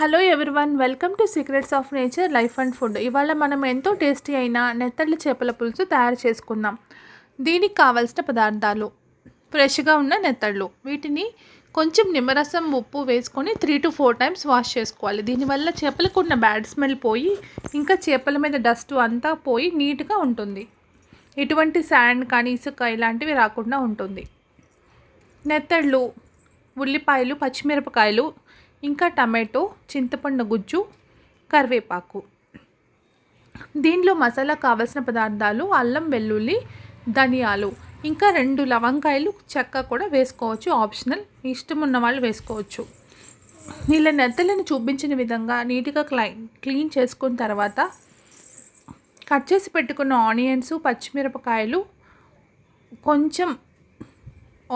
Hello everyone, welcome to secrets of nature life and food. ఇవాళ మనం ఎంతో tasty అయిన నెత్తళ్ళ చేపల పులుసు తయారు చేసుకుందాం. దీనికి కావాల్సిన పదార్థాలు: ఫ్రెష్గా ఉన్న నెత్తళ్ళు. వీటిని కొంచెం నిమ్మరసం, ఉప్పు వేసుకొని 3 to 4 టైమ్స్ వాష్ చేసుకోవాలి. దీనివల్ల చేపలకు ఉన్న బ్యాడ్ స్మెల్ పోయి ఇంకా చేపల మీద డస్ట్ అంతా పోయి నీట్గా ఉంటుంది. ఎటువంటి శాండ్ కానీ ఇసుక ఇలాంటివి రాకుండా ఉంటుంది. నెత్తళ్ళు, ఉల్లిపాయలు, పచ్చిమిరపకాయలు, ఇంకా టమాటో, చింతపండు గుజ్జు, కరివేపాకు. దీనిలో మసాలా కావాల్సిన పదార్థాలు: అల్లం, వెల్లుల్లి, ధనియాలు, ఇంకా 2 లవంగాయలు, చెక్క కూడా వేసుకోవచ్చు, ఆప్షనల్, ఇష్టం ఉన్న వాళ్ళు వేసుకోవచ్చు. ఇలా నెత్తలను చూపించిన విధంగా నీట్గా క్లీన్ చేసుకున్న తర్వాత కట్ చేసి పెట్టుకున్న ఆనియన్స్, పచ్చిమిరపకాయలు, కొంచెం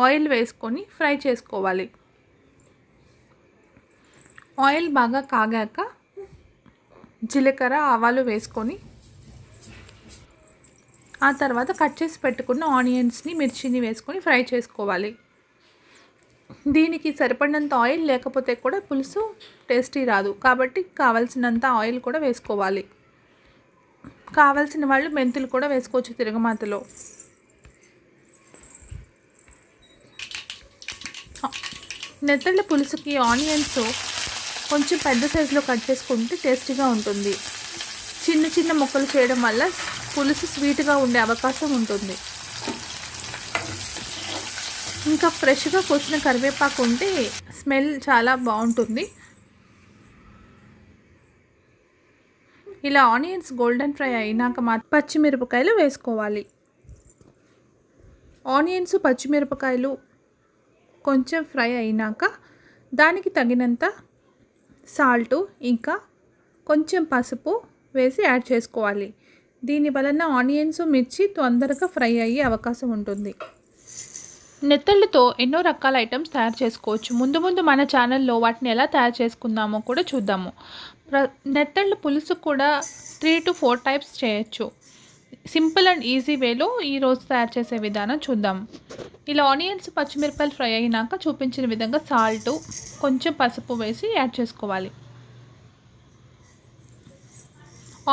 ఆయిల్ వేసుకొని ఫ్రై చేసుకోవాలి. ఆయిల్ బాగా కాగాక జీలకర్ర, ఆవాలు వేసుకొని ఆ తర్వాత కట్ చేసి పెట్టుకున్న ఆనియన్స్ని, మిర్చిని వేసుకొని ఫ్రై చేసుకోవాలి. దీనికి సరిపడినంత ఆయిల్ లేకపోతే కూడా పులుసు టేస్టీ రాదు, కాబట్టి కావాల్సినంత ఆయిల్ కూడా వేసుకోవాలి. కావాల్సిన వాళ్ళు మెంతులు కూడా వేసుకోవచ్చు తిరగమాతలో. నెత్తళ్ళ పులుసుకి ఆనియన్స్ కొంచెం పెద్ద సైజులో కట్ చేసుకుంటే టేస్టీగా ఉంటుంది. చిన్న చిన్న ముక్కలు చేయడం వల్ల పులుసు స్వీట్గా ఉండే అవకాశం ఉంటుంది. ఇంకా ఫ్రెష్గా కోసిన కరివేపాకు ఉంటే స్మెల్ చాలా బాగుంటుంది. ఇలా ఆనియన్స్ గోల్డెన్ ఫ్రై అయినాక పచ్చిమిరపకాయలు వేసుకోవాలి. ఆనియన్స్, పచ్చిమిరపకాయలు కొంచెం ఫ్రై అయినాక దానికి తగినంత సాల్టు, ఇంకా కొంచెం పసుపు వేసి యాడ్ చేసుకోవాలి. దీని వలన ఆనియన్స్, మిర్చి తొందరగా ఫ్రై అయ్యే అవకాశం ఉంటుంది. నెత్తళ్ళతో ఎన్నో రకాల ఐటమ్స్ తయారు చేసుకోవచ్చు. ముందు మన ఛానల్లో వాటిని ఎలా తయారు చేసుకుందామో కూడా చూద్దాము. నెత్తళ్ళ పులుసు కూడా 3 to 4 టైప్స్ చేయొచ్చు. సింపుల్ అండ్ ఈజీ వేలో ఈరోజు తయారు చేసే విధానం చూద్దాం. ఇలా ఆనియన్స్, పచ్చిమిరపకాయలు ఫ్రై అయినాక చూపించిన విధంగా సాల్టు, కొంచెం పసుపు వేసి యాడ్ చేసుకోవాలి.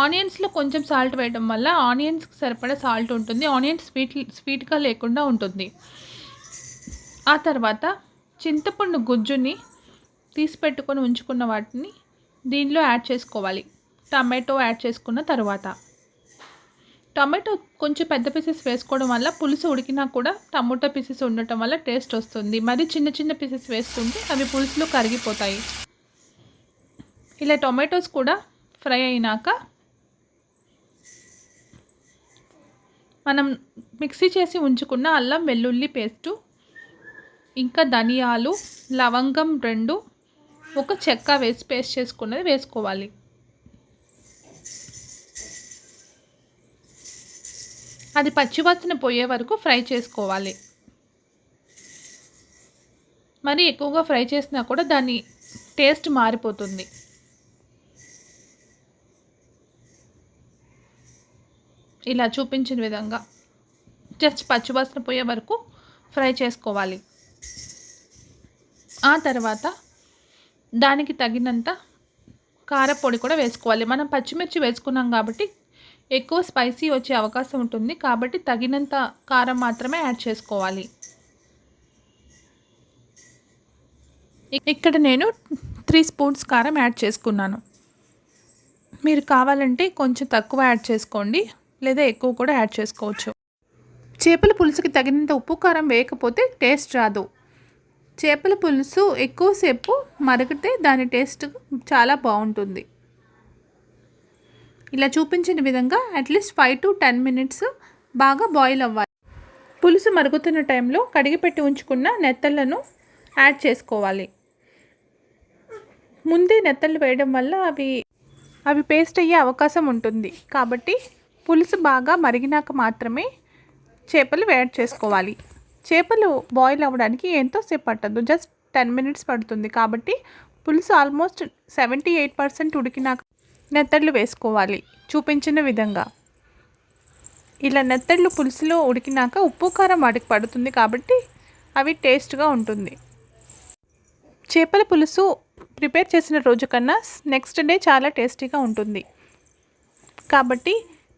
ఆనియన్స్లో కొంచెం సాల్ట్ వేయడం వల్ల ఆనియన్స్కి సరిపడా సాల్ట్ ఉంటుంది. ఆనియన్స్ స్వీట్గా లేకుండా ఉంటుంది. ఆ తర్వాత చింతపండు గుజ్జుని తీసి పెట్టుకొని ఉంచుకున్న వాటిని దీనిలో యాడ్ చేసుకోవాలి. టమాటో యాడ్ చేసుకున్న తర్వాత టమాటో కొంచెం పెద్ద పీసెస్ వేసుకోవడం వల్ల పులుసు ఉడికినా కూడా టమాటో పీసెస్ ఉండటం వల్ల టేస్ట్ వస్తుంది. మరి చిన్న పీసెస్ వేసుకుంటే అవి పులుసులో కరిగిపోతాయి. ఇలా టొమాటోస్ కూడా ఫ్రై అయినాక మనం మిక్సీ చేసి ఉంచుకున్న అల్లం, వెల్లుల్లి పేస్టు, ఇంకా ధనియాలు, లవంగం 2, ఒక చెక్క వేసి పేస్ట్ చేసుకున్నది వేసుకోవాలి. అది పచ్చివాసన పోయే వరకు ఫ్రై చేసుకోవాలి. మరి ఎక్కువగా ఫ్రై చేసినా కూడా దాని టేస్ట్ మారిపోతుంది. ఇలా చూపించిన విధంగా జస్ట్ పచ్చివాసన పోయే వరకు ఫ్రై చేసుకోవాలి. ఆ తర్వాత దానికి తగినంత కారపొడి కూడా వేసుకోవాలి. మనం పచ్చిమిర్చి వేసుకున్నాం కాబట్టి ఎక్కువ స్పైసీ వచ్చే అవకాశం ఉంటుంది, కాబట్టి తగినంత కారం మాత్రమే యాడ్ చేసుకోవాలి. ఇక్కడ నేను 3 స్పూన్స్ కారం యాడ్ చేసుకున్నాను. మీరు కావాలంటే కొంచెం తక్కువ యాడ్ చేసుకోండి, లేదా ఎక్కువ కూడా యాడ్ చేసుకోవచ్చు. చేపల పులుసుకి తగినంత ఉప్పు, కారం వేయకపోతే టేస్ట్ రాదు. చేపల పులుసు ఎక్కువసేపు మరిగితే దాని టేస్ట్ చాలా బాగుంటుంది. ఇలా చూపించిన విధంగా అట్లీస్ట్ 5 to 10 minutes బాగా బాయిల్ అవ్వాలి. పులుసు మరుగుతున్న టైంలో కడిగి పెట్టి ఉంచుకున్న నెత్తళ్ళను యాడ్ చేసుకోవాలి. ముందే నెత్తళ్ళు వేయడం వల్ల అవి పేస్ట్ అయ్యే అవకాశం ఉంటుంది, కాబట్టి పులుసు బాగా మరిగినాక మాత్రమే చేపలు యాడ్ చేసుకోవాలి. చేపలు బాయిల్ అవ్వడానికి ఎంతోసేపు పట్టదు, జస్ట్ 10 minutes పడుతుంది. కాబట్టి పులుసు ఆల్మోస్ట్ 78% ఉడికినాక నెత్తళ్ళు వేసుకోవాలి. చూపించిన విధంగా ఇలా నెత్తళ్ళు పులుసులో ఉడికినాక ఉప్పు, కారం వాటికి పడుతుంది, కాబట్టి అవి టేస్ట్గా ఉంటుంది. చేపల పులుసు ప్రిపేర్ చేసిన రోజు కన్నా నెక్స్ట్ డే చాలా టేస్టీగా ఉంటుంది. కాబట్టి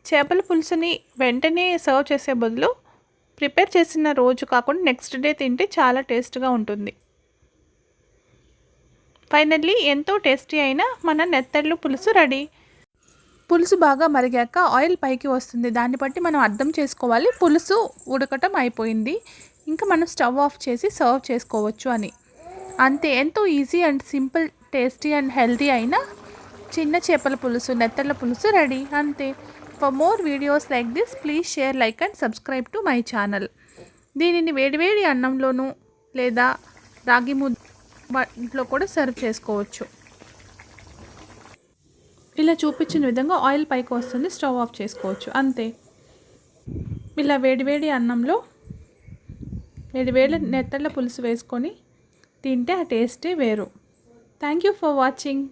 చేపల పులుసుని వెంటనే సర్వ్ చేసే బదులు ప్రిపేర్ చేసిన రోజు కాకుండా నెక్స్ట్ డే తింటే చాలా టేస్ట్గా ఉంటుంది. ఫైనల్లీ ఎంతో టేస్టీ అయిన మన నెత్తళ్ళు పులుసు రెడీ. పులుసు బాగా మరిగాక ఆయిల్ పైకి వస్తుంది. దాన్ని బట్టి మనం అర్థం చేసుకోవాలి పులుసు ఉడకటం అయిపోయింది, ఇంకా మనం స్టవ్ ఆఫ్ చేసి సర్వ్ చేసుకోవచ్చు అని. అంతే, ఎంతో easy and simple, tasty and healthy అయిన చిన్న చేపల పులుసు, నెత్తళ్ళ పులుసు రెడీ. అంతే. For more videos like this please share, like and subscribe to my channel. దీనిని వేడివేడి అన్నంలోనూ లేదా రాగి ముద్దలో కూడా సర్వ్ చేసుకోవచ్చు. ఇలా చూపించిన విధంగా ఆయిల్ పైకి వస్తుంది, స్టవ్ ఆఫ్ చేసుకోవచ్చు. అంతే. ఇలా వేడివేడి అన్నంలో వేడివేడి నెత్తళ్ళ పులుసు వేసుకొని తింటే ఆ టేస్టే వేరు. Thank you for watching.